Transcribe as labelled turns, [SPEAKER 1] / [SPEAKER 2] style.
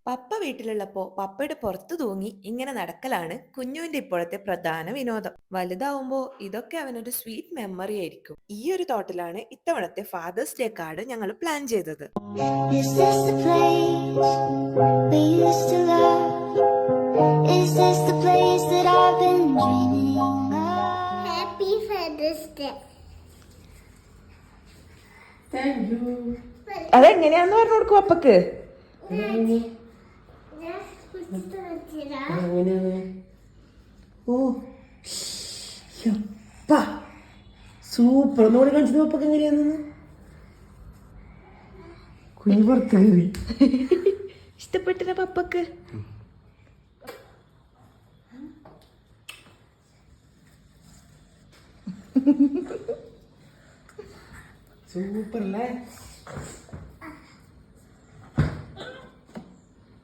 [SPEAKER 1] പപ്പ വീട്ടിലുള്ളപ്പോ പപ്പയുടെ പുറത്തു തൂങ്ങി ഇങ്ങനെ നടക്കലാണ് കുഞ്ഞുവിന്റെ ഇപ്പോഴത്തെ പ്രധാന വിനോദം. വലുതാവുമ്പോ ഇതൊക്കെ അവനൊരു സ്വീറ്റ് മെമ്മറി ആയിരിക്കും. ഈ ഒരു തോട്ടിലാണ് ഇത്തവണത്തെ ഫാദേഴ്സ് ഡേ കാർഡ് ഞങ്ങൾ പ്ലാൻ ചെയ്തത്.
[SPEAKER 2] Is this the place we used to love? Is this the place that I've been dreaming of? Happy Father's Day.
[SPEAKER 3] Thank you.
[SPEAKER 1] അതെങ്ങനെയാന്ന് പറഞ്ഞു കൊടുക്കും പപ്പക്ക്.
[SPEAKER 3] ഓ സൂപ്പർ. ഒന്നുകൂടി കാണിച്ചത് പപ്പൊക്കെ എങ്ങനെയാണെന്ന്. കുഞ്ഞു പുറത്തായി.
[SPEAKER 1] ഇഷ്ടപ്പെട്ടില്ല പപ്പക്ക്.
[SPEAKER 3] സൂപ്പർ അല്ലേ?